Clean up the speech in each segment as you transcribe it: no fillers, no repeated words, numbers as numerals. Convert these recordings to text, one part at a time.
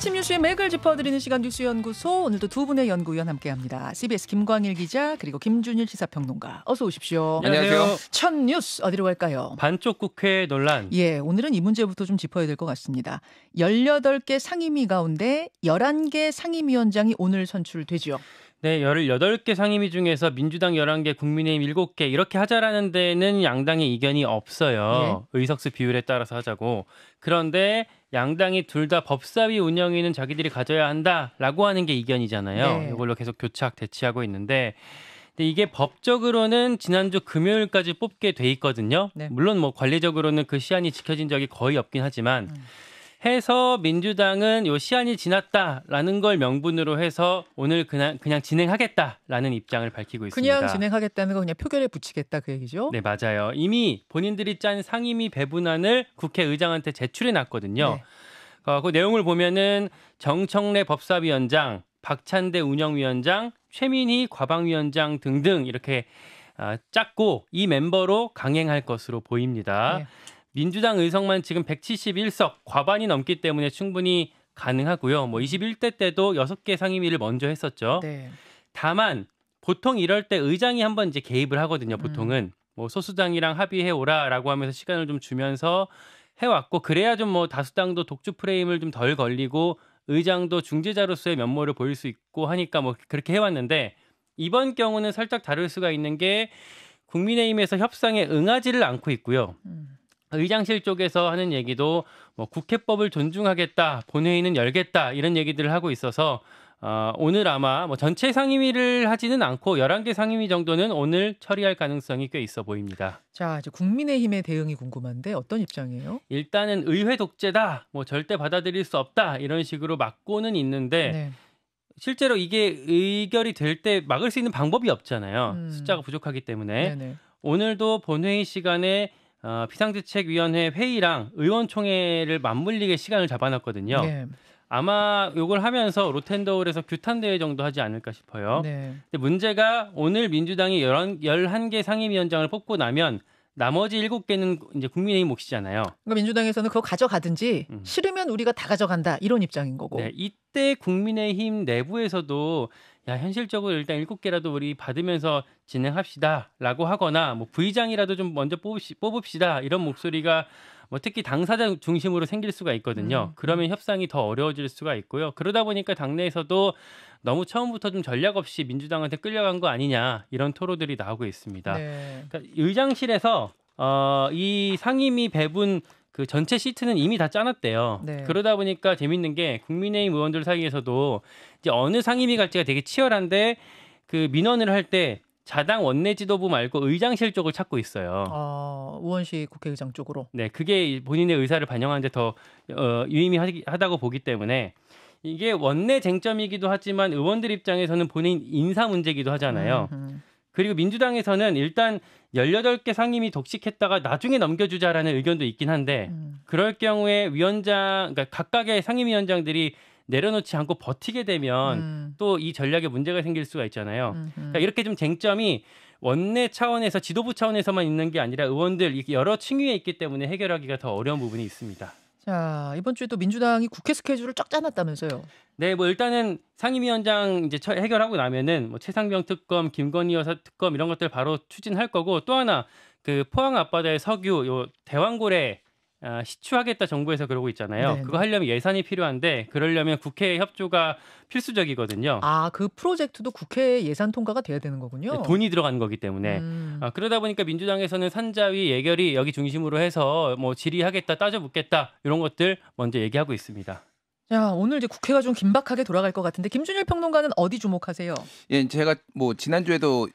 아침 뉴스의 맥을 짚어드리는 시간 뉴스연구소, 오늘도 두 분의 연구위원 함께합니다. CBS 김광일 기자 그리고 김준일 시사평론가, 어서 오십시오. 안녕하세요. 첫 뉴스 어디로 갈까요? 반쪽 국회 논란. 예, 오늘은 이 문제부터 좀 짚어야 될 것 같습니다. 18개 상임위 가운데 11개 상임위원장이 오늘 선출되죠. 네, 18개 상임위 중에서 민주당 11개, 국민의힘 7개 이렇게 하자라는 데는 양당의 이견이 없어요. 네. 의석수 비율에 따라서 하자고. 그런데 양당이 둘 다 법사위 운영위는 자기들이 가져야 한다라고 하는 게 이견이잖아요. 네. 이걸로 계속 교착 대치하고 있는데, 근데 이게 법적으로는 지난주 금요일까지 뽑게 돼 있거든요. 네. 물론 뭐 관리적으로는 그 시한이 지켜진 적이 거의 없긴 하지만 해서 민주당은 요 시한이 지났다라는 걸 명분으로 해서 오늘 그냥 진행하겠다라는 입장을 밝히고 있습니다. 그냥 진행하겠다는 거 그냥 표결에 붙이겠다 그 얘기죠? 네, 맞아요. 이미 본인들이 짠 상임위 배분안을 국회의장한테 제출해 놨거든요. 네. 그 내용을 보면은 정청래 법사위원장, 박찬대 운영위원장, 최민희 과방위원장 등등 이렇게 짰고 이 멤버로 강행할 것으로 보입니다. 네. 민주당 의석만 지금 171석, 과반이 넘기 때문에 충분히 가능하고요. 뭐 21대 때도 6개 상임위를 먼저 했었죠. 네. 다만 보통 이럴 때 의장이 한번 이제 개입을 하거든요. 보통은 뭐 소수당이랑 합의해 오라라고 하면서 시간을 좀 주면서 해왔고, 그래야 좀 뭐 다수당도 독주 프레임을 좀 덜 걸리고 의장도 중재자로서의 면모를 보일 수 있고 하니까 뭐 그렇게 해왔는데, 이번 경우는 살짝 다를 수가 있는 게 국민의힘에서 협상에 응하지를 않고 있고요. 의장실 쪽에서 하는 얘기도 뭐 국회법을 존중하겠다, 본회의는 열겠다 이런 얘기들을 하고 있어서 오늘 아마 뭐 전체 상임위를 하지는 않고 11개 상임위 정도는 오늘 처리할 가능성이 꽤 있어 보입니다. 자, 이제 국민의힘의 대응이 궁금한데 어떤 입장이에요? 일단은 의회 독재다, 뭐 절대 받아들일 수 없다 이런 식으로 막고는 있는데 네. 실제로 이게 의결이 될 때 막을 수 있는 방법이 없잖아요. 숫자가 부족하기 때문에. 네네. 오늘도 본회의 시간에 비상대책위원회 회의랑 의원총회를 맞물리게 시간을 잡아놨거든요. 네. 아마 이걸 하면서 로텐더홀에서 규탄대회 정도 하지 않을까 싶어요. 네. 근데 문제가 오늘 민주당이 11개 상임위원장을 뽑고 나면 나머지 7개는 이제 국민의힘 몫이잖아요. 그러니까 민주당에서는 그거 가져가든지 싫으면 우리가 다 가져간다 이런 입장인 거고. 네, 이때 국민의힘 내부에서도 야, 현실적으로 일단 7개라도 우리 받으면서 진행합시다라고 하거나 뭐 부의장이라도 좀 먼저 뽑읍시다 이런 목소리가 뭐 특히 당사자 중심으로 생길 수가 있거든요. 그러면 협상이 더 어려워질 수가 있고요. 그러다 보니까 당내에서도 너무 처음부터 좀 전략 없이 민주당한테 끌려간 거 아니냐 이런 토로들이 나오고 있습니다. 네. 그러니까 의장실에서 이 상임위 배분 그 전체 시트는 이미 다 짜놨대요. 네. 그러다 보니까 재밌는 게 국민의힘 의원들 사이에서도 이제 어느 상임위 갈지가 되게 치열한데 그 민원을 할 때 자당 원내 지도부 말고 의장실 쪽을 찾고 있어요. 우원식 국회의장 쪽으로. 네, 그게 본인의 의사를 반영하는 데 더 유의미하다고 보기 때문에 이게 원내 쟁점이기도 하지만 의원들 입장에서는 본인 인사 문제이기도 하잖아요. 그리고 민주당에서는 일단 18개 상임위 독식했다가 나중에 넘겨주자라는 의견도 있긴 한데 그럴 경우에 그러니까 각각의 상임위원장들이 내려놓지 않고 버티게 되면 또 이 전략에 문제가 생길 수가 있잖아요. 그러니까 이렇게 좀 쟁점이 원내 차원에서 지도부 차원에서만 있는 게 아니라 의원들 여러 층위에 있기 때문에 해결하기가 더 어려운 부분이 있습니다. 자, 이번 주에 또 민주당이 국회 스케줄을 쫙 짜놨다면서요? 네, 뭐 일단은 상임위원장 이제 해결하고 나면은 뭐 최상병 특검, 김건희 여사 특검 이런 것들 바로 추진할 거고, 또 하나 그 포항 앞바다의 석유 요 대왕고래 시추하겠다 정부에서 그러고 있잖아요. 네네. 그거 하려면 예산이 필요한데 그러려면 국회 협조가 필수적이거든요. 그 프로젝트도 국회 예산 통과가 돼야 되는 거군요. 네, 돈이 들어가는 거기 때문에. 그러다 보니까 민주당에서는 산자위 예결위 여기 중심으로 해서 뭐 질의하겠다, 따져 묻겠다 이런 것들 먼저 얘기하고 있습니다. 자, 오늘 이제 국회가 좀 긴박하게 돌아갈 것 같은데 김준일 평론가는 어디 주목하세요? 예, 제가 뭐 지난주에도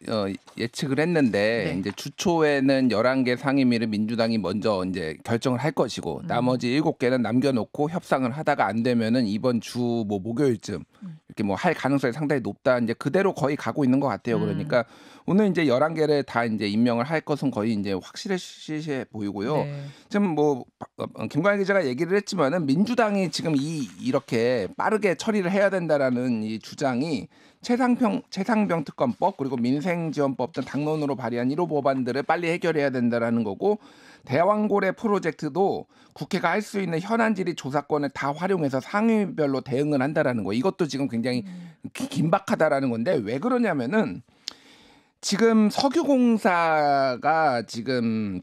예측을 했는데 네. 이제 주초에는 11개 상임위를 민주당이 먼저 이제 결정을 할 것이고 나머지 7개는 남겨놓고 협상을 하다가 안 되면은 이번 주 뭐 목요일쯤 이렇게 뭐 할 가능성이 상당히 높다. 이제 그대로 거의 가고 있는 것 같아요. 그러니까 오늘 이제 11개를 다 이제 임명을 할 것은 거의 이제 확실해 보이고요. 네. 지금 뭐 김광일 기자가 얘기를 했지만은 민주당이 지금 이렇게 빠르게 처리를 해야 된다라는 이 주장이 최상병 특검법 그리고 민생지원법 등 당론으로 발의한 1호 법안들을 빨리 해결해야 된다라는 거고, 대왕고래 프로젝트도 국회가 할 수 있는 현안 질의 조사권을 다 활용해서 상임위별로 대응을 한다라는 거. 이것도 지금 굉장히 긴박하다라는 건데 왜 그러냐면은 지금 석유공사가 지금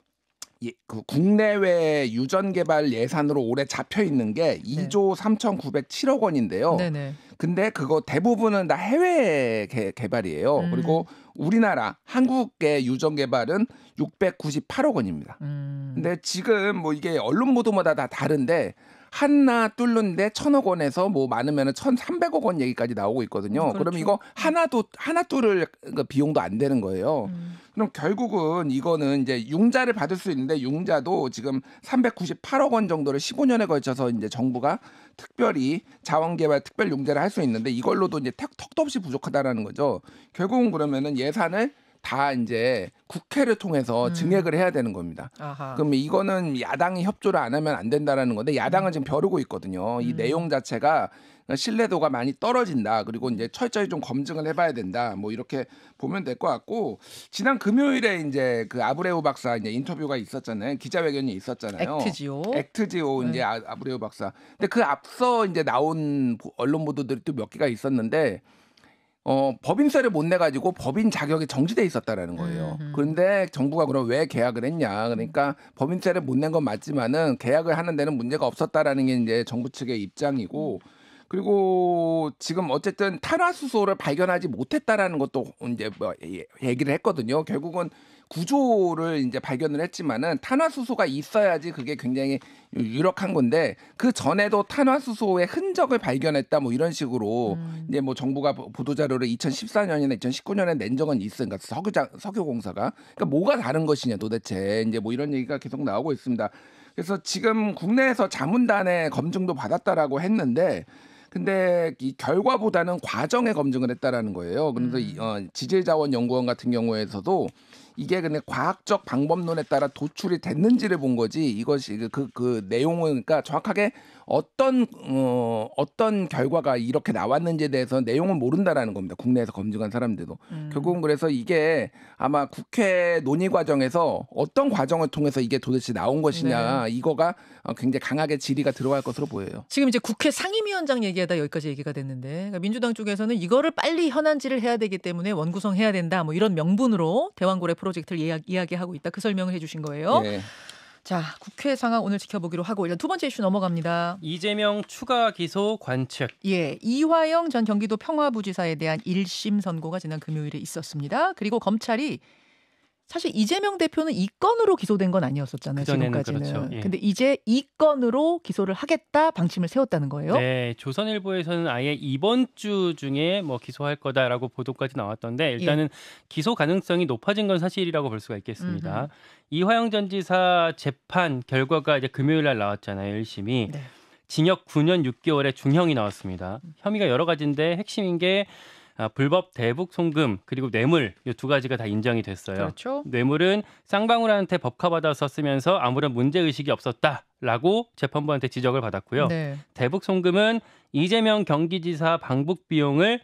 그 국내외 유전 개발 예산으로 올해 잡혀 있는 게 2조 3,907억 원인데요. 네네. 근데 그거 대부분은 다 해외 개발이에요. 그리고 우리나라 한국의 유전 개발은 698억 원입니다. 근데 지금 뭐 이게 언론 보도마다 다 다른데 하나 뚫는데 1,000억 원에서 뭐 많으면은 1,300억 원 얘기까지 나오고 있거든요. 그렇죠. 그럼 이거 하나 뚫을 비용도 안 되는 거예요. 그럼 결국은 이거는 이제 융자를 받을 수 있는데 융자도 지금 398억 원 정도를 15년에 걸쳐서 이제 정부가 특별히 자원개발 특별 융자를 할 수 있는데 이걸로도 이제 턱도 없이 부족하다라는 거죠. 결국은 그러면은 예산을 다 이제 국회를 통해서 증액을 해야 되는 겁니다. 아하. 그럼 이거는 야당이 협조를 안 하면 안 된다라는 건데 야당은 지금 벼르고 있거든요. 이 내용 자체가 신뢰도가 많이 떨어진다. 그리고 이제 철저히 좀 검증을 해봐야 된다. 뭐 이렇게 보면 될 것 같고 지난 금요일에 이제 그 아브레우 박사 이제 인터뷰가 있었잖아요. 기자회견이 있었잖아요. 액트지오 이제 아브레우 박사. 근데 그 앞서 이제 나온 언론 보도들이 또 몇 개가 있었는데. 법인세를 못 내가지고 법인 자격이 정지돼 있었다라는 거예요. 그런데 정부가 그럼 왜 계약을 했냐? 그러니까 법인세를 못 낸 건 맞지만은 계약을 하는 데는 문제가 없었다라는 게 이제 정부 측의 입장이고, 그리고 지금 어쨌든 탄화수소를 발견하지 못했다라는 것도 이제 뭐 얘기를 했거든요. 결국은 구조를 이제 발견을 했지만은 탄화수소가 있어야지 그게 굉장히 유력한 건데 그 전에도 탄화수소의 흔적을 발견했다 뭐 이런 식으로 이제 뭐 정부가 보도자료를 2014년이나 2019년에 낸 적은 있으니까 석유공사가 그러니까 뭐가 다른 것이냐 도대체 이제 뭐 이런 얘기가 계속 나오고 있습니다. 그래서 지금 국내에서 자문단의 검증도 받았다라고 했는데. 근데 이 결과보다는 과정에 검증을 했다라는 거예요. 그래서 지질자원연구원 같은 경우에서도 이게 근데 과학적 방법론에 따라 도출이 됐는지를 본 거지 이것이 그 내용은 그러니까 정확하게 어떤 결과가 이렇게 나왔는지에 대해서 내용은 모른다라는 겁니다. 국내에서 검증한 사람들도 결국은 그래서 이게 아마 국회 논의 과정에서 어떤 과정을 통해서 이게 도대체 나온 것이냐 이거가 굉장히 강하게 질의가 들어갈 것으로 보여요. 지금 이제 국회 상임위원장 얘기하다 여기까지 얘기가 됐는데 그러니까 민주당 쪽에서는 이거를 빨리 현안질을 해야 되기 때문에 원구성해야 된다 뭐 이런 명분으로 대왕고래 프로젝트를 이야기하고 있다. 그 설명을 해주신 거예요. 네. 자, 국회 상황 오늘 지켜보기로 하고 일단 두 번째 이슈 넘어갑니다. 이재명 추가 기소 관측. 예, 이화영 전 경기도 평화부지사에 대한 1심 선고가 지난 금요일에 있었습니다. 그리고 검찰이 사실 이재명 대표는 이 건으로 기소된 건 아니었었잖아요. 지금까지는. 그렇죠. 예. 근데 이제 이 건으로 기소를 하겠다 방침을 세웠다는 거예요. 네, 조선일보에서는 아예 이번 주 중에 뭐 기소할 거다라고 보도까지 나왔던데 일단은 기소 가능성이 높아진 건 사실이라고 볼 수가 있겠습니다. 이화영 전 지사 재판 결과가 이제 금요일 날 나왔잖아요. 1심이. 네. 징역 9년 6개월의 중형이 나왔습니다. 혐의가 여러 가지인데 핵심인 게 불법 대북 송금 그리고 뇌물 이 두 가지가 다 인정이 됐어요. 그렇죠. 뇌물은 쌍방울한테 법카받아서 쓰면서 아무런 문제의식이 없었다라고 재판부한테 지적을 받았고요. 네. 대북 송금은 이재명 경기지사 방북 비용을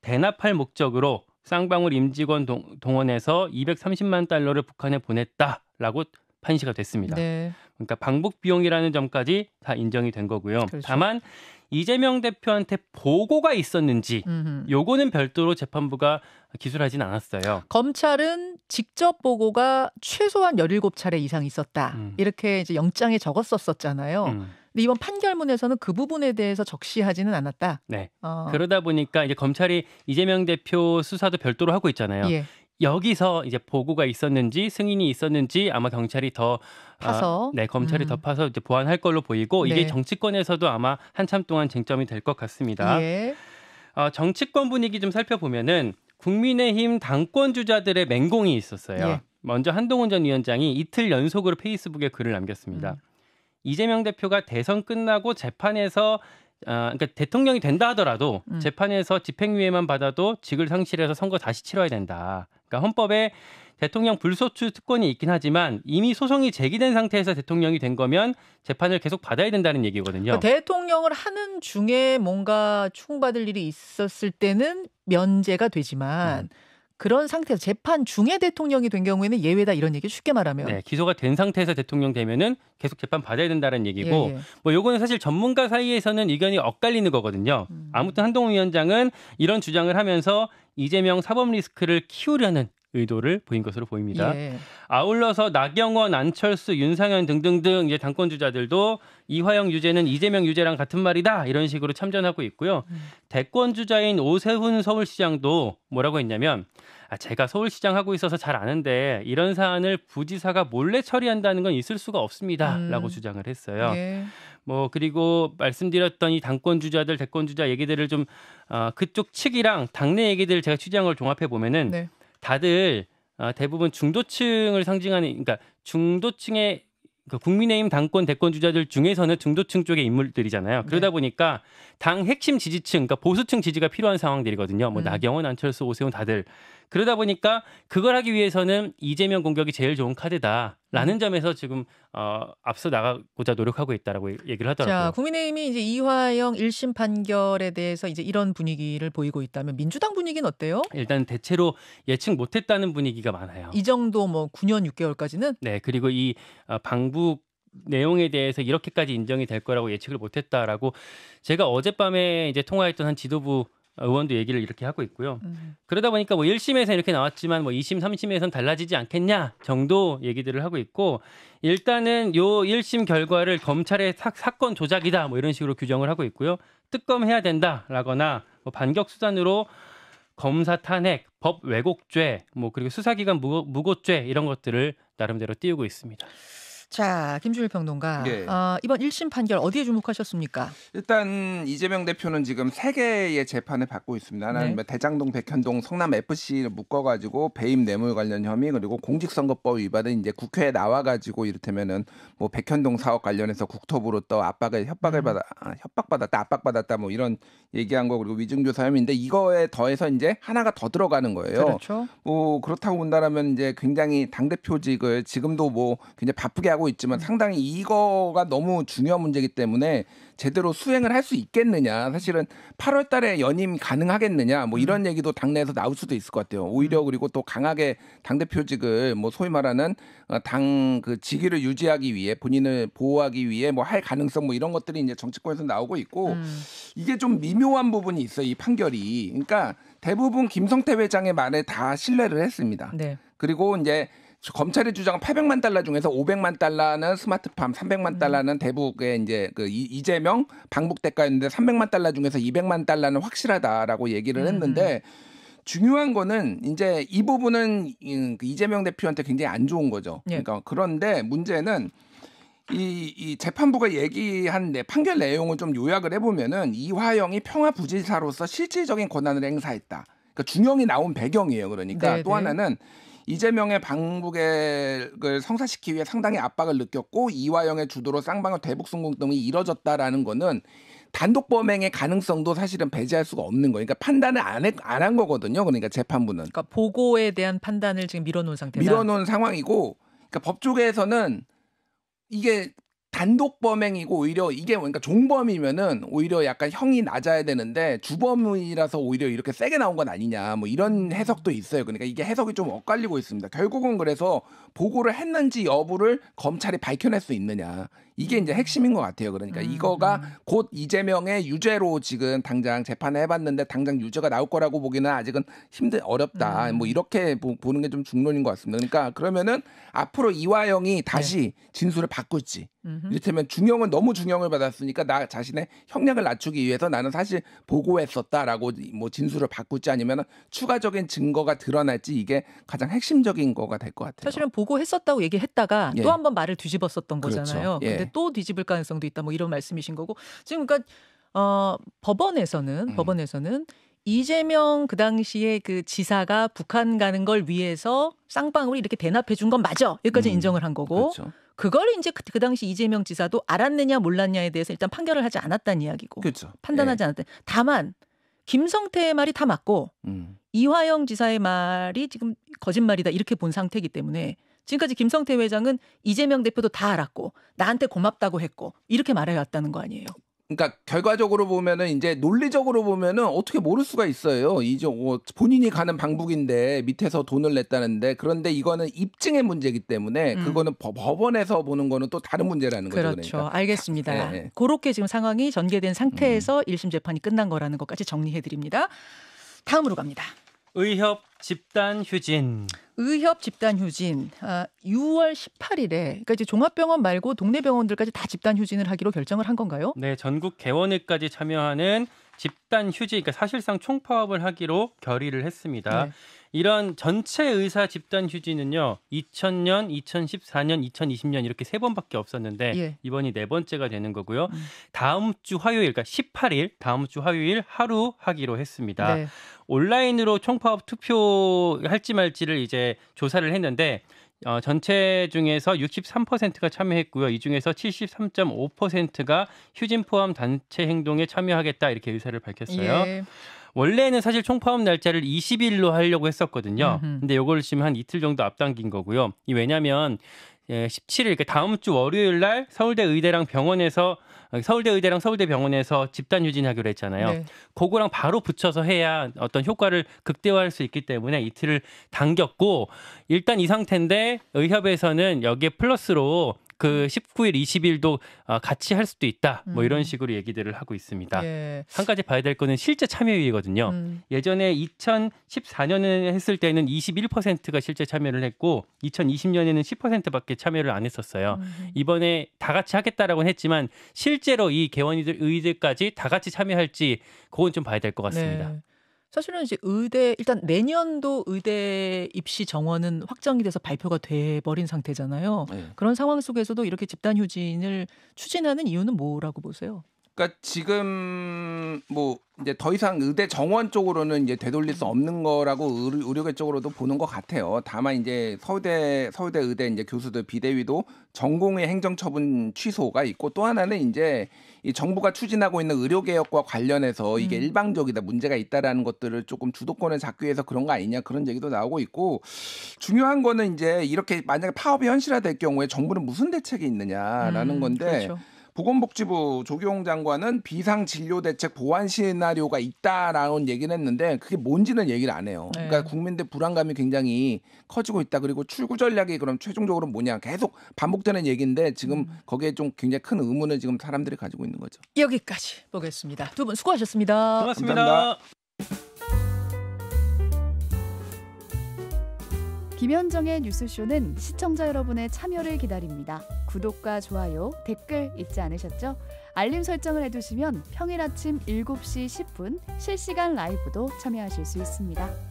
대납할 목적으로 쌍방울 임직원 동원해서 230만 달러를 북한에 보냈다라고 판시가 됐습니다. 네. 그러니까 방북 비용이라는 점까지 다 인정이 된 거고요. 그렇죠. 다만 이재명 대표한테 보고가 있었는지 요거는 별도로 재판부가 기술하진 않았어요. 검찰은 직접 보고가 최소한 17차례 이상 있었다. 이렇게 이제 영장에 적었었잖아요. 근데 이번 판결문에서는 그 부분에 대해서 적시하지는 않았다. 네. 그러다 보니까 이제 검찰이 이재명 대표 수사도 별도로 하고 있잖아요. 예. 여기서 이제 보고가 있었는지 승인이 있었는지 아마 경찰이 더 파서 검찰이 더 파서 이제 보완할 걸로 보이고 이게 네. 정치권에서도 아마 한참 동안 쟁점이 될 것 같습니다. 예. 정치권 분위기 좀 살펴보면은 국민의힘 당권 주자들의 맹공이 있었어요. 예. 먼저 한동훈 전 위원장이 이틀 연속으로 페이스북에 글을 남겼습니다. 이재명 대표가 대선 끝나고 재판에서 그러니까 대통령이 된다 하더라도 재판에서 집행유예만 받아도 직을 상실해서 선거 다시 치러야 된다. 그러니까 헌법에 대통령 불소추 특권이 있긴 하지만 이미 소송이 제기된 상태에서 대통령이 된 거면 재판을 계속 받아야 된다는 얘기거든요. 그러니까 대통령을 하는 중에 뭔가 추궁받을 일이 있었을 때는 면제가 되지만 그런 상태에서 재판 중에 대통령이 된 경우에는 예외다 이런 얘기 쉽게 말하면. 네, 기소가 된 상태에서 대통령 되면은 계속 재판 받아야 된다는 얘기고 예, 예. 뭐 요거는 사실 전문가 사이에서는 의견이 엇갈리는 거거든요. 아무튼 한동훈 위원장은 이런 주장을 하면서 이재명 사법 리스크를 키우려는 의도를 보인 것으로 보입니다. 예. 아울러서 나경원, 안철수, 윤상현 등등등 이제 당권 주자들도 이화영 유죄는 이재명 유죄랑 같은 말이다 이런 식으로 참전하고 있고요. 대권 주자인 오세훈 서울시장도 뭐라고 했냐면 제가 서울시장 하고 있어서 잘 아는데 이런 사안을 부지사가 몰래 처리한다는 건 있을 수가 없습니다라고 주장을 했어요. 예. 뭐 그리고 말씀드렸던 이 당권 주자들, 대권 주자 얘기들을 좀 그쪽 측이랑 당내 얘기들 제가 취재한 걸 종합해 보면은 네. 다들 대부분 중도층을 상징하는, 그러니까 중도층의 그 국민의힘 당권 대권 주자들 중에서는 중도층 쪽의 인물들이잖아요. 그러다 보니까 당 핵심 지지층, 그러니까 보수층 지지가 필요한 상황들이거든요. 뭐 나경원, 안철수, 오세훈 다들. 그러다 보니까 그걸 하기 위해서는 이재명 공격이 제일 좋은 카드다라는 점에서 지금 앞서 나가고자 노력하고 있다라고 얘기를 하더라고요. 자, 국민의힘이 이제 이화영 1심 판결에 대해서 이제 이런 분위기를 보이고 있다면 민주당 분위기는 어때요? 일단 대체로 예측 못했다는 분위기가 많아요. 이 정도 뭐 9년 6개월까지는? 네, 그리고 이 방북 내용에 대해서 이렇게까지 인정이 될 거라고 예측을 못했다라고 제가 어젯밤에 이제 통화했던 한 지도부 의원도 얘기를 이렇게 하고 있고요. 그러다 보니까 뭐 1심에서 이렇게 나왔지만 뭐 2심, 3심에서는 달라지지 않겠냐 정도 얘기들을 하고 있고 일단은 요 1심 결과를 검찰의 사건 조작이다 뭐 이런 식으로 규정을 하고 있고요. 특검해야 된다라거나 뭐 반격 수단으로 검사 탄핵, 법 왜곡죄, 뭐 그리고 수사기관 무고죄 이런 것들을 나름대로 띄우고 있습니다. 자, 김준일 평론가. 예. 이번 1심 판결 어디에 주목하셨습니까? 일단 이재명 대표는 지금 3개의 재판을 받고 있습니다. 하나는 네. 대장동, 백현동, 성남 FC를 묶어가지고 배임 뇌물 관련 혐의 그리고 공직선거법 위반은 이제 국회에 나와가지고 이를테면은 뭐 백현동 사업 관련해서 국토부로 또 협박받았다, 압박받았다 뭐 이런 얘기한 거 그리고 위증교사 혐의인데 이거에 더해서 이제 하나가 더 들어가는 거예요. 그렇죠. 뭐 그렇다고 본다라면 이제 굉장히 당대표직을 지금도 뭐 굉장히 바쁘게 하고 있지만 상당히 이거가 너무 중요한 문제이기 때문에 제대로 수행을 할 수 있겠느냐. 사실은 8월 달에 연임 가능하겠느냐. 뭐 이런 얘기도 당내에서 나올 수도 있을 것 같아요. 오히려 그리고 또 강하게 당대표직을 뭐 소위 말하는 당 그 직위를 유지하기 위해 본인을 보호하기 위해 뭐 할 가능성 뭐 이런 것들이 이제 정치권에서 나오고 있고 이게 좀 미묘한 부분이 있어요. 이 판결이. 그러니까 대부분 김성태 회장의 말에 다 신뢰를 했습니다. 네. 그리고 이제 검찰의 주장은 800만 달러 중에서 500만 달러는 스마트팜, 300만 달러는 대북의 이제 그 이재명 방북 대가였는데 300만 달러 중에서 200만 달러는 확실하다라고 얘기를 했는데 중요한 거는 이제 이 부분은 이재명 대표한테 굉장히 안 좋은 거죠. 예. 그러니까 그런데 문제는 이 재판부가 얘기한 판결 내용을 좀 요약을 해보면은 이화영이 평화부지사로서 실질적인 권한을 행사했다. 그러니까 중형이 나온 배경이에요. 그러니까 네, 또 네. 하나는 이재명의 방북을 성사시키기 위해 상당히 압박을 느꼈고 이화영의 주도로 쌍방울 대북 성공 등이 이뤄졌다라는 거는 단독 범행의 가능성도 사실은 배제할 수가 없는 거예요. 그러니까 판단을 안 한 거거든요. 그러니까 재판부는. 그러니까 보고에 대한 판단을 지금 밀어놓은 상태다. 밀어놓은 상황이고 그러니까 법조계에서는 이게 단독 범행이고 오히려 이게 그러니까 종범이면은 오히려 약간 형이 낮아야 되는데 주범이라서 오히려 이렇게 세게 나온 건 아니냐 뭐 이런 해석도 있어요. 그러니까 이게 해석이 좀 엇갈리고 있습니다. 결국은 그래서 보고를 했는지 여부를 검찰이 밝혀낼 수 있느냐 이게 이제 핵심인 것 같아요. 그러니까 이거가 곧 이재명의 유죄로 지금 당장 재판을 해봤는데 당장 유죄가 나올 거라고 보기는 아직은 어렵다. 뭐 이렇게 보는 게 좀 중론인 것 같습니다. 그러니까 그러면은 앞으로 이화영이 다시 진술을 바꿀지. 이를테면 너무 중형을 받았으니까 나 자신의 형량을 낮추기 위해서 나는 사실 보고했었다라고 뭐 진술을 바꿀지 아니면 추가적인 증거가 드러날지 이게 가장 핵심적인 거가 될 것 같아요. 사실은 보고했었다고 얘기했다가 예. 또 한 번 말을 뒤집었었던 그렇죠. 거잖아요. 예. 근데 또 뒤집을 가능성도 있다. 뭐 이런 말씀이신 거고. 지금 그러니까 법원에서는 이재명 그 당시에 그 지사가 북한 가는 걸 위해서 쌍방울이 이렇게 대납해 준 건 맞아. 여기까지 인정을 한 거고. 그렇죠. 그걸 이제 그 당시 이재명 지사도 알았느냐 몰랐냐에 대해서 일단 판결을 하지 않았다는 이야기고. 그렇죠. 판단하지 않았다. 다만 김성태의 말이 다 맞고 이화영 지사의 말이 지금 거짓말이다 이렇게 본 상태이기 때문에 지금까지 김성태 회장은 이재명 대표도 다 알았고 나한테 고맙다고 했고 이렇게 말해왔다는 거 아니에요. 그러니까 결과적으로 보면은 이제 논리적으로 보면은 어떻게 모를 수가 있어요. 이제 본인이 가는 방북인데 밑에서 돈을 냈다는데 그런데 이거는 입증의 문제이기 때문에 그거는 법원에서 보는 거는 또 다른 문제라는 거죠. 그렇죠. 그러니까. 알겠습니다. 네. 그렇게 지금 상황이 전개된 상태에서 1심 재판이 끝난 거라는 것까지 정리해 드립니다. 다음으로 갑니다. 의협 집단 휴진. 의협 집단 휴진 6월 18일에 그러니까 이제 종합병원 말고 동네 병원들까지 다 집단 휴진을 하기로 결정을 한 건가요? 네, 전국 개원회까지 참여하는 집단 휴진, 그러니까 사실상 총파업을 하기로 결의를 했습니다. 네. 이런 전체 의사 집단 휴진은요, 2000년, 2014년, 2020년 이렇게 3번밖에 없었는데 예. 이번이 4번째가 되는 거고요. 다음 주 화요일, 그러니까 18일, 다음 주 화요일 하루 하기로 했습니다. 네. 온라인으로 총파업 투표할지 말지를 이제 조사를 했는데 전체 중에서 63%가 참여했고요. 이 중에서 73.5%가 휴진 포함 단체 행동에 참여하겠다 이렇게 의사를 밝혔어요. 예. 원래는 사실 총파업 날짜를 20일로 하려고 했었거든요. 근데 이걸 지금 한 이틀 정도 앞당긴 거고요. 이 왜냐하면 17일, 그러니까 다음 주 월요일 날 서울대 의대랑 서울대 병원에서 집단 휴진하기로 했잖아요. 네. 그거랑 바로 붙여서 해야 어떤 효과를 극대화할 수 있기 때문에 이틀을 당겼고 일단 이 상태인데 의협에서는 여기에 플러스로 그 19일, 20일도 같이 할 수도 있다. 뭐 이런 식으로 얘기들을 하고 있습니다. 예. 한 가지 봐야 될 거는 실제 참여율이거든요. 예전에 2014년에 했을 때는 21%가 실제 참여를 했고 2020년에는 10%밖에 참여를 안 했었어요. 이번에 다 같이 하겠다라고는 했지만 실제로 이 의대까지 다 같이 참여할지 그건 좀 봐야 될 것 같습니다. 네. 사실은 이제 일단 내년도 의대 입시 정원은 확정이 돼서 발표가 돼버린 상태잖아요. 네. 그런 상황 속에서도 이렇게 집단 휴진을 추진하는 이유는 뭐라고 보세요? 그러니까 지금 뭐 이제 더 이상 의대 정원 쪽으로는 이제 되돌릴 수 없는 거라고 의료계 쪽으로도 보는 것 같아요. 다만 이제 서울대 의대 이제 교수들 비대위도 전공의 행정처분 취소가 있고 또 하나는 이제 이 정부가 추진하고 있는 의료개혁과 관련해서 이게 일방적이다 문제가 있다라는 것들을 조금 주도권을 잡기 위해서 그런 거 아니냐 그런 얘기도 나오고 있고 중요한 거는 이제 이렇게 만약에 파업이 현실화될 경우에 정부는 무슨 대책이 있느냐라는 건데. 그렇죠. 보건복지부 조경 장관은 비상진료대책 보완 시나리오가 있다라는 얘기를 했는데 그게 뭔지는 얘기를 안 해요. 네. 그러니까 국민들 불안감이 굉장히 커지고 있다. 그리고 출구 전략이 그럼 최종적으로 뭐냐 계속 반복되는 얘기인데 지금 거기에 좀 굉장히 큰 의문을 지금 사람들이 가지고 있는 거죠. 여기까지 보겠습니다. 두 분 수고하셨습니다. 고맙습니다. 감사합니다. 김현정의 뉴스쇼는 시청자 여러분의 참여를 기다립니다. 구독과 좋아요, 댓글 잊지 않으셨죠? 알림 설정을 해두시면 평일 아침 7시 10분 실시간 라이브도 참여하실 수 있습니다.